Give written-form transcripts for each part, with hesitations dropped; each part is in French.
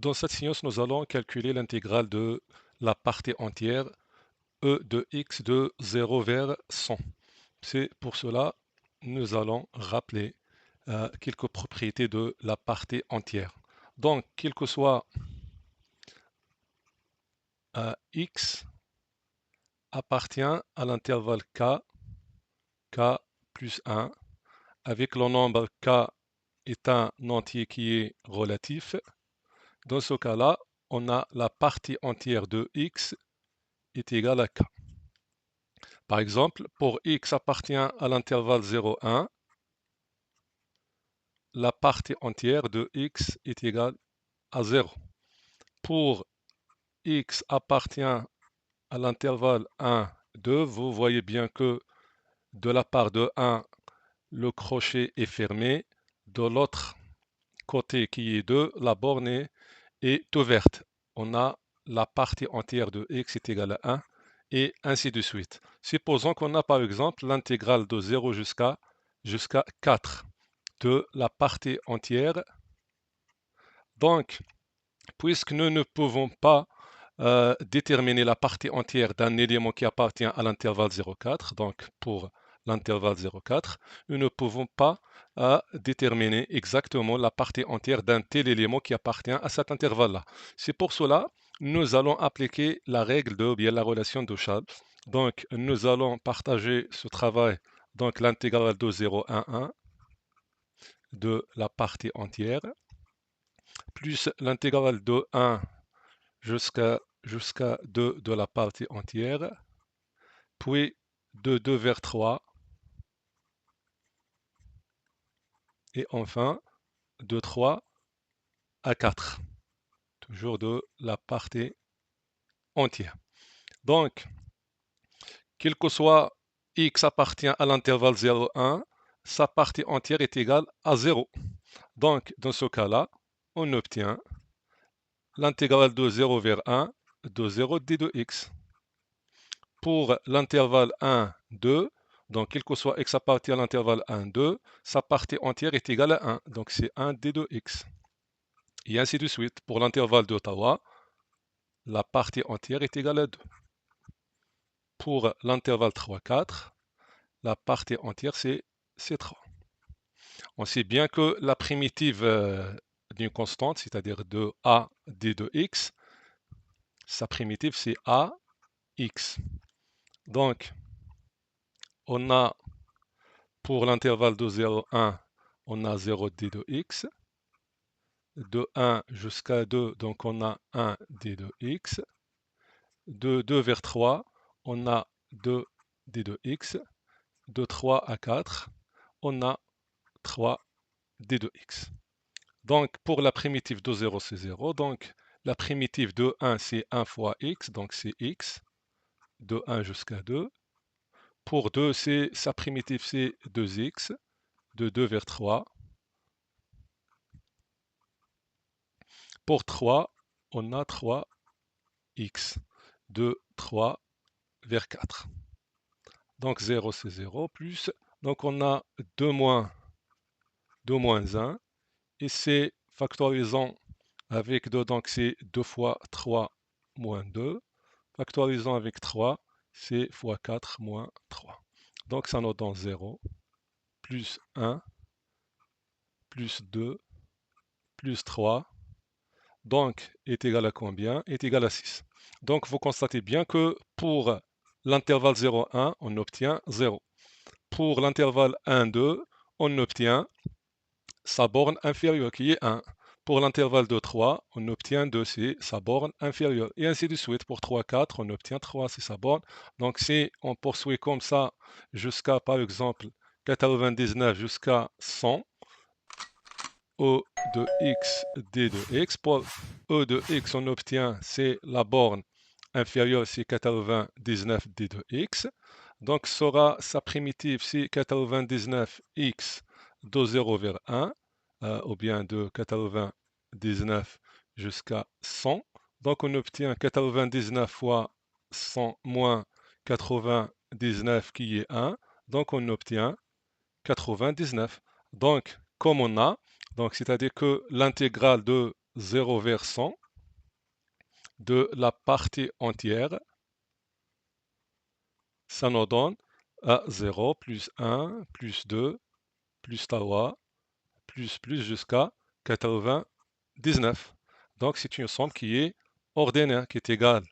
Dans cette séance, nous allons calculer l'intégrale de la partie entière e de x de 0 vers 100. C'est pour cela nous allons rappeler quelques propriétés de la partie entière. Donc, quel que soit x appartient à l'intervalle k plus 1, avec le nombre k est un entier qui est relatif. Dans ce cas-là, on a la partie entière de x est égale à k. Par exemple, pour x appartient à l'intervalle 0,1, la partie entière de x est égale à 0. Pour x appartient à l'intervalle 1, 2, vous voyez bien que de la part de 1, le crochet est fermé. De l'autre côté qui est 2, la borne est ouverte. On a la partie entière de x est égale à 1 et ainsi de suite. Supposons qu'on a par exemple l'intégrale de 0 jusqu'à 4 de la partie entière. Donc, puisque nous ne pouvons pas déterminer la partie entière d'un élément qui appartient à l'intervalle 0,4, donc pour l'intervalle 0,4, nous ne pouvons pas déterminer exactement la partie entière d'un tel élément qui appartient à cet intervalle-là. C'est pour cela nous allons appliquer la règle de bien la relation de Chasles. Donc, nous allons partager ce travail, donc l'intégrale de 0,1,1 de la partie entière, plus l'intégrale de 1 jusqu'à 2 de la partie entière, puis de 2 vers 3, et enfin de 3 à 4, toujours de la partie entière. Donc, quel que soit x appartient à l'intervalle 0,1, sa partie entière est égale à 0. Donc, dans ce cas-là, on obtient l'intégrale de 0 vers 1 de 0 d de x. Pour l'intervalle 1, 2, donc quel que soit x appartient à l'intervalle 1, 2, sa partie entière est égale à 1, donc c'est 1 d de x. Et ainsi de suite. Pour l'intervalle d'Ottawa, la partie entière est égale à 2. Pour l'intervalle 3, 4, la partie entière c'est 3. On sait bien que la primitive d'une constante, c'est-à-dire de a d de x, sa primitive c'est a x. Donc, on a pour l'intervalle de 0, 1, on a 0 d de x. De 1 jusqu'à 2, donc on a 1 d de x. De 2 vers 3, on a 2 d de x. De 3 à 4, on a 3 d de x. Donc, pour la primitive de 0, c'est 0. Donc, la primitive de 1, c'est 1 fois x, donc c'est x, de 1 jusqu'à 2. Pour 2, sa primitive, c'est 2x, de 2 vers 3. Pour 3, on a 3x, de 3 vers 4. Donc 0, c'est 0, plus, donc on a 2 moins 1, et c'est factorisant avec 2, donc c'est 2 fois 3 moins 2. Factorisant avec 3, c'est fois 4 moins 3. Donc ça nous donne 0, plus 1, plus 2, plus 3, donc est égal à combien? Est égal à 6. Donc vous constatez bien que pour l'intervalle 0,1, on obtient 0. Pour l'intervalle 1, 2, on obtient sa borne inférieure qui est 1. Pour l'intervalle de 3, on obtient 2, c'est sa borne inférieure. Et ainsi de suite. Pour 3, 4, on obtient 3, c'est sa borne. Donc si on poursuit comme ça jusqu'à, par exemple, 99 jusqu'à 100, E de x, d de x. Pour E de x, on obtient, c'est la borne inférieure, c'est 99 d de x. Donc sera sa primitive, c'est 99x de 0 vers 1, ou bien de 99 jusqu'à 100. Donc on obtient 99 fois 100 moins 99 qui est 1. Donc on obtient 99. Donc comme on a, donc c'est-à-dire que l'intégrale de 0 vers 100 de la partie entière, ça nous donne 0 plus 1 plus 2 plus tawa plus jusqu'à 99. Donc c'est une somme qui est ordinaire, qui est égale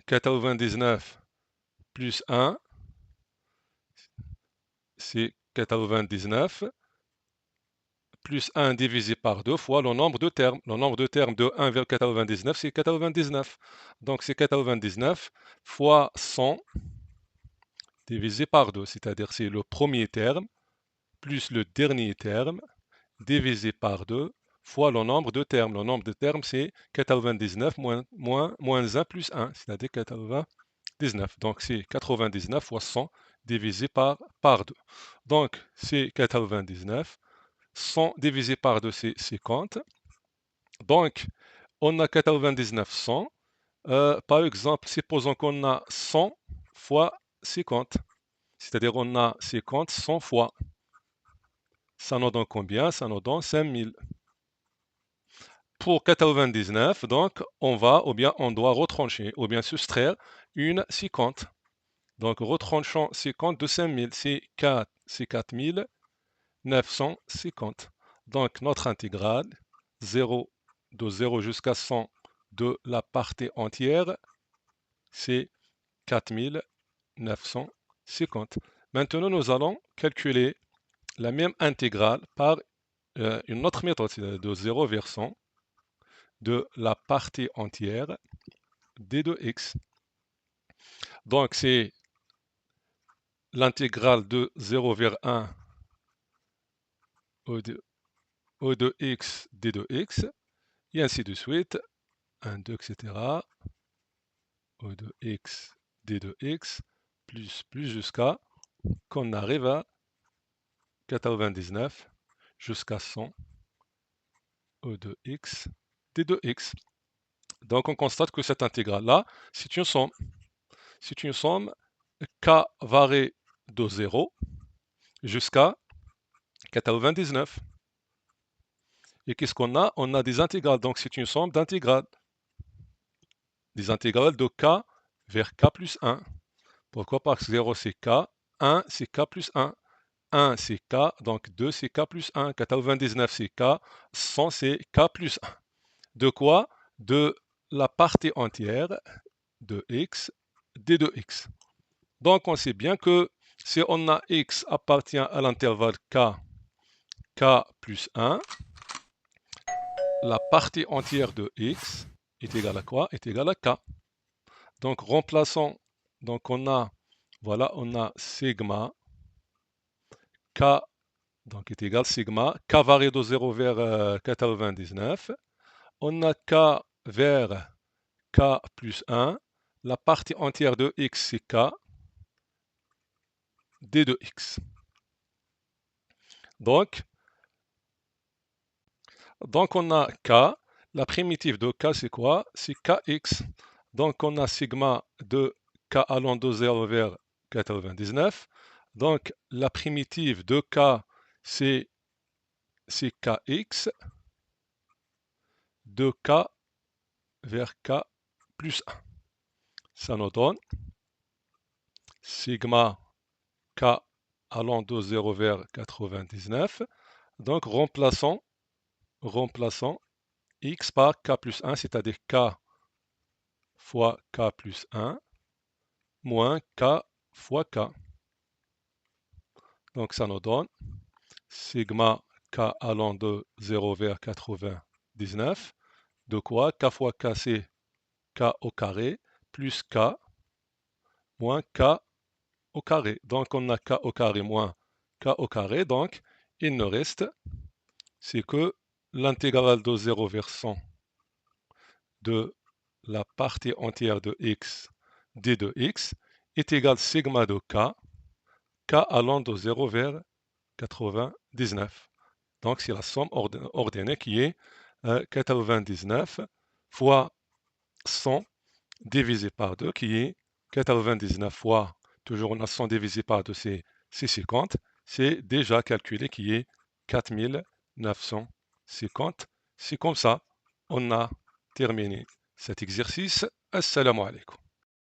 99 plus 1, c'est 99, plus 1 divisé par 2 fois le nombre de termes. Le nombre de termes de 1,99, c'est 99. Donc c'est 99 fois 100 divisé par 2, c'est-à-dire c'est le premier terme plus le dernier terme divisé par 2 fois le nombre de termes. Le nombre de termes, c'est 99 moins 1 plus 1, c'est-à-dire 99. Donc, c'est 99 fois 100 divisé par 2. Donc, c'est 99. 100 divisé par 2, c'est 50. Donc, on a 99, 100. Par exemple, supposons qu'on a 100 fois 50. C'est-à-dire on a 50 100 fois. Ça nous donne combien? Ça nous donne 5000. Pour 99, donc, on va, ou bien on doit retrancher, ou bien soustraire une 50. Donc, retranchant 50 de 5000, c'est 4950. Donc, notre intégrale, 0 de 0 jusqu'à 100 de la partie entière, c'est 4950. Maintenant, nous allons calculer la même intégrale par une autre méthode, c'est de 0 vers 100 de la partie entière d de x. Donc, c'est l'intégrale de 0 vers 1 au de x d de x, et ainsi de suite, 1, 2, etc. au de x d de x, plus jusqu'à qu'on arrive à 99 jusqu'à 100 au de x d de x. Donc, on constate que cette intégrale-là, c'est une somme. C'est une somme k varie de 0 jusqu'à 99. Et qu'est-ce qu'on a? On a des intégrales, donc c'est une somme d'intégrales. Des intégrales de k vers k plus 1. Pourquoi? Parce que 0 c'est k, 1 c'est k plus 1. 1 c'est k, donc 2 c'est k plus 1. 99 c'est k, 100 c'est k plus 1. De quoi? De la partie entière de x, d de x. Donc on sait bien que si on a x appartient à l'intervalle k, k plus 1, la partie entière de x est égale à quoi? Est égale à k. Donc remplaçons, donc on a, voilà, on a sigma k, donc est égal sigma, k varie de 0 vers 99. On a k vers k plus 1. La partie entière de x, c'est k, d de x. Donc on a k, la primitive de k, c'est quoi? C'est kx. Donc on a sigma de k allant de 0 vers 99. Donc la primitive de k, c'est kx de k vers k plus 1. Ça nous donne sigma k allant de 0 vers 99. Donc remplaçons x par k plus 1, c'est-à-dire k fois k plus 1 moins k fois k. Donc ça nous donne sigma k allant de 0 vers 99. De quoi? K fois k, c'est k au carré, plus k moins k au carré. Donc on a k au carré moins k au carré. Donc il nous reste, c'est que l'intégrale de 0 vers 100 de la partie entière de x d de x est égale sigma de k allant de 0 vers 99. Donc c'est la somme ordonnée qui est 99 fois 100 divisé par 2 qui est 99 fois, toujours on a 100 divisé par 2, c'est 50. C'est déjà calculé qui est 4950 C'est comme ça, on a terminé cet exercice. Assalamu alaikum.